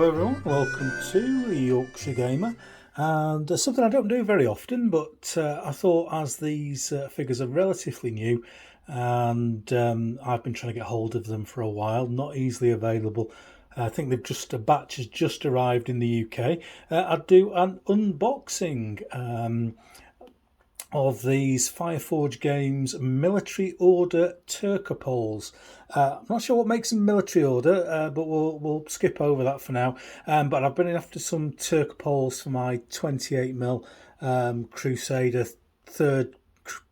Hello everyone, welcome to Yorkshire Gamer, and something I don't do very often, but I thought as these figures are relatively new and I've been trying to get hold of them for a while, not easily available. I think a batch has just arrived in the UK. I'd do an unboxing of these Fireforge Games military order Turcopoles. I'm not sure what makes them military order, but we'll skip over that for now. But I've been after some Turcopoles for my 28mm Crusader third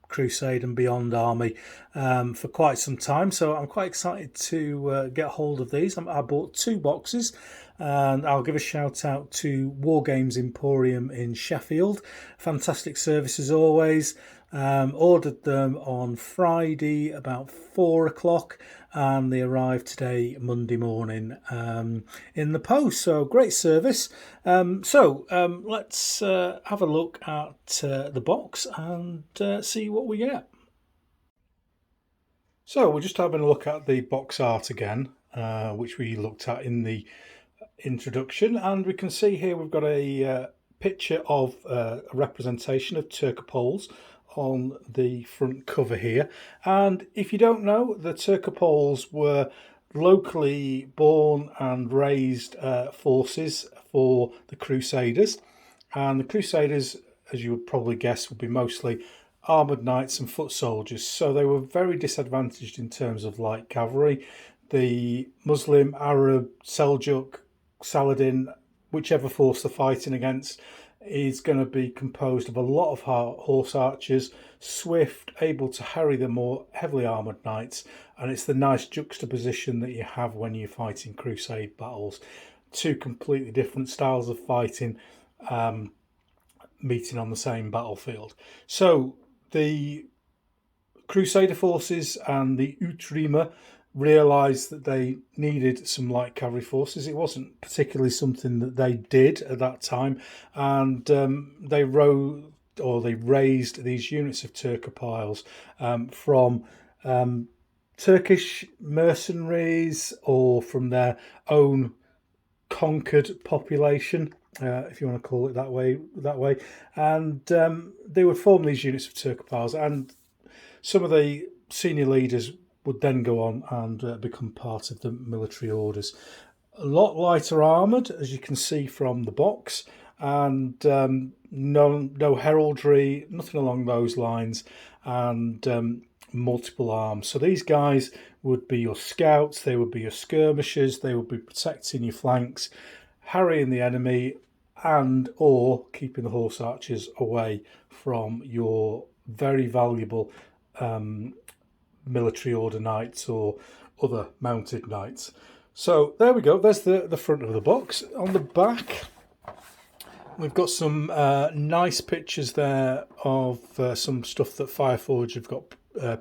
Crusade and Beyond army for quite some time, so I'm quite excited to get hold of these. I bought 2 boxes, and I'll give a shout out to Wargames Emporium in Sheffield. Fantastic service as always. Ordered them on Friday about 4 o'clock, and they arrived today Monday morning in the post, so great service. Let's have a look at the box and see what we get. So we're just having a look at the box art again, which we looked at in the introduction, and we can see here we've got a picture of a representation of Turcopoles on the front cover here. And if you don't know, the Turcopoles were locally born and raised forces for the Crusaders, and the Crusaders, as you would probably guess, would be mostly armoured knights and foot soldiers, so they were very disadvantaged in terms of light cavalry. The Muslim, Arab, Seljuk, Saladin, whichever force they're fighting against, is going to be composed of a lot of horse archers, swift, able to harry the more heavily armoured knights, and it's the nice juxtaposition that you have when you're fighting crusade battles. Two completely different styles of fighting meeting on the same battlefield. So the Crusader forces and the Utrima realised that they needed some light cavalry forces. It wasn't particularly something that they did at that time, and they raised these units of Turcopoles from Turkish mercenaries or from their own conquered population, if you want to call it that way. And they would form these units of Turcopoles, and some of the senior leaders would then go on and become part of the military orders. A lot lighter armoured, as you can see from the box, and no heraldry, nothing along those lines, and multiple arms. So these guys would be your scouts, they would be your skirmishers, they would be protecting your flanks, harrying the enemy, and or keeping the horse archers away from your very valuable military order knights or other mounted knights. So there we go, there's the front of the box. On the back we've got some nice pictures there of some stuff that Fireforge have got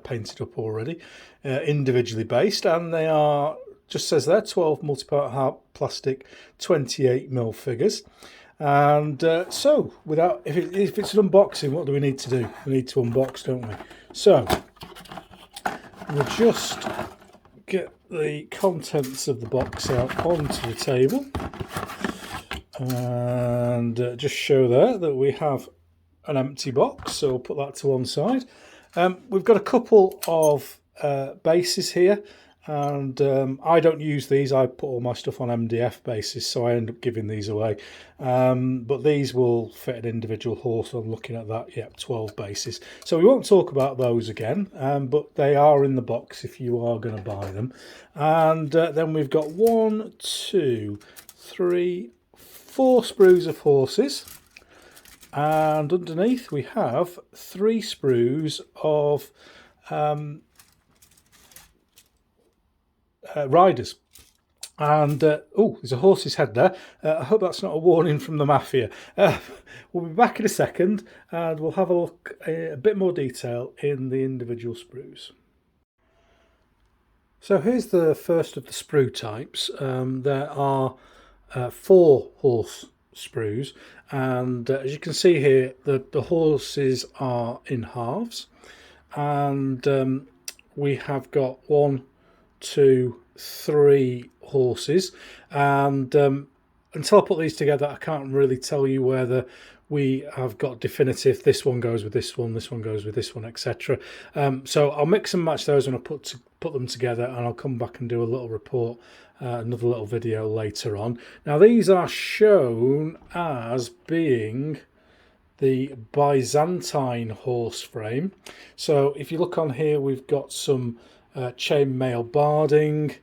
painted up already, individually based, and they are, just says there, 12 multi-part hard plastic 28mm figures. And so without, if it's an unboxing, what do we need to do? We need to unbox, don't we? So we'll just get the contents of the box out onto the table and just show there that we have an empty box, so we'll put that to one side. We've got a couple of bases here, and I don't use these. I put all my stuff on MDF bases, so I end up giving these away. But these will fit an individual horse. I'm looking at that. Yep, 12 bases. So we won't talk about those again, but they are in the box if you are going to buy them. And then we've got 1, 2, 3, 4 sprues of horses. And underneath we have 3 sprues of riders. And oh, there's a horse's head there. I hope that's not a warning from the mafia. We'll be back in a second and we'll have a look a bit more detail in the individual sprues. So here's the first of the sprue types. There are 4 horse sprues, and as you can see here, the horses are in halves, and we have got 1, 2, 3 horses, and until I put these together, I can't really tell you whether we have got definitive, this one goes with this one goes with this one, etc. So I'll mix and match those when I put them together, and I'll come back and do a little report, another little video later on. Now these are shown as being the Byzantine horse frame. So if you look on here, we've got some chainmail barding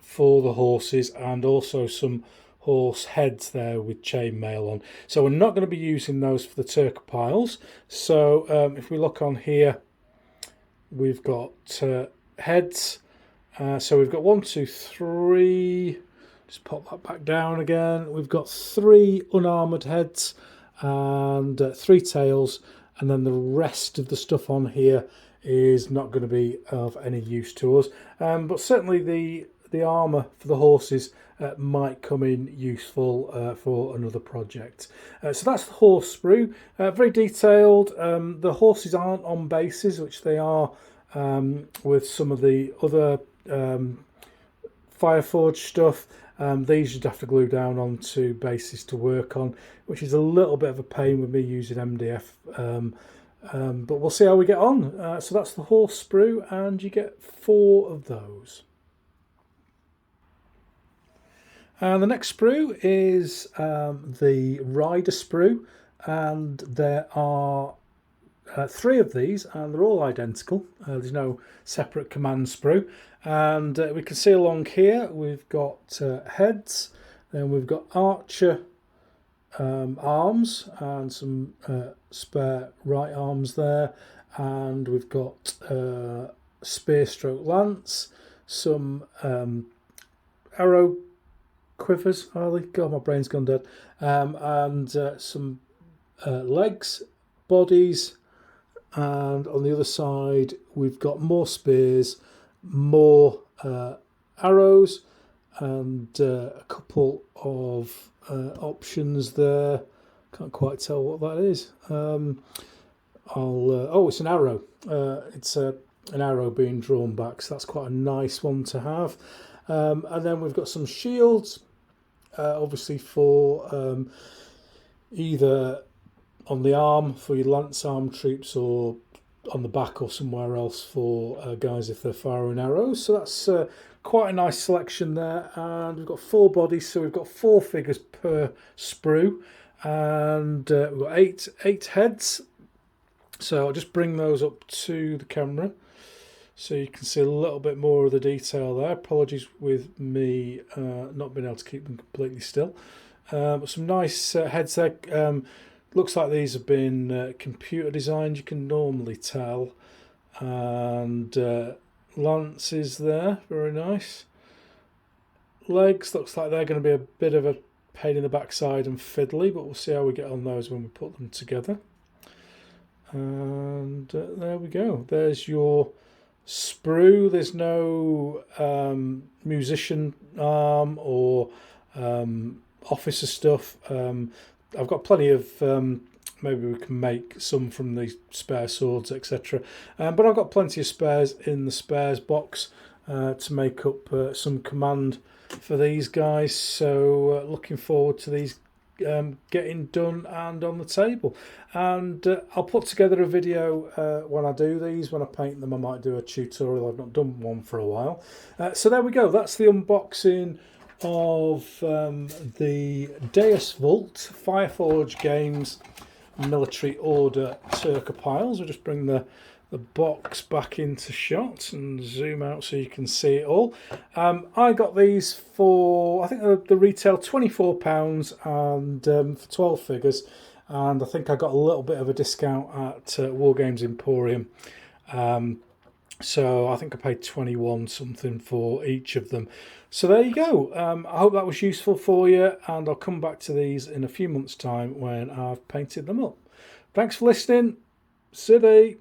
for the horses, and also some horse heads there with chainmail on. So we're not going to be using those for the Turcopoles. So if we look on here, we've got heads. So we've got 1, 2, 3. Just pop that back down again. We've got 3 unarmoured heads and 3 tails, and then the rest of the stuff on here is not going to be of any use to us. But certainly the armour for the horses might come in useful for another project. So that's the horse sprue. Very detailed. The horses aren't on bases, which they are with some of the other Fireforge stuff. These you'd have to glue down onto bases to work on, which is a little bit of a pain with me using MDF. But we'll see how we get on. So that's the horse sprue, and you get 4 of those. And the next sprue is the rider sprue, and there are 3 of these, and they're all identical. There's no separate command sprue. And we can see along here we've got heads, then we've got archer arms and some spare right arms there, and we've got spear stroke lance, some arrow quivers, are they? God, my brain's gone dead. And some legs, bodies, and on the other side we've got more spears, more arrows, and a couple of options there. Can't quite tell what that is. Oh, it's an arrow. It's an arrow being drawn back, so that's quite a nice one to have. And then we've got some shields, obviously for either on the arm for your lance arm troops, or on the back or somewhere else for guys if they're firing arrows. So that's quite a nice selection there. And we've got 4 bodies, so we've got 4 figures per sprue, and we've got eight heads. So I'll just bring those up to the camera so you can see a little bit more of the detail there. Apologies with me not being able to keep them completely still. But some nice heads there. Looks like these have been computer designed, you can normally tell. And lances there, very nice. Legs, looks like they're going to be a bit of a pain in the backside and fiddly, but we'll see how we get on those when we put them together. And there we go. There's your sprue. There's no musician arm or officer stuff. I've got plenty of, maybe we can make some from these spare swords, etc. But I've got plenty of spares in the spares box to make up some command for these guys. So looking forward to these getting done and on the table. And I'll put together a video when I do these. When I paint them, I might do a tutorial. I've not done one for a while. So there we go. That's the unboxing of the Deus Vult Fireforge Games Military Order Turcopoles. I'll just bring the box back into shot and zoom out so you can see it all. I got these for, I think the retail £24 and for 12 figures, and I think I got a little bit of a discount at Wargames Emporium. So I think I paid 21 something for each of them. So there you go. I hope that was useful for you, and I'll come back to these in a few months' time when I've painted them up. Thanks for listening. City.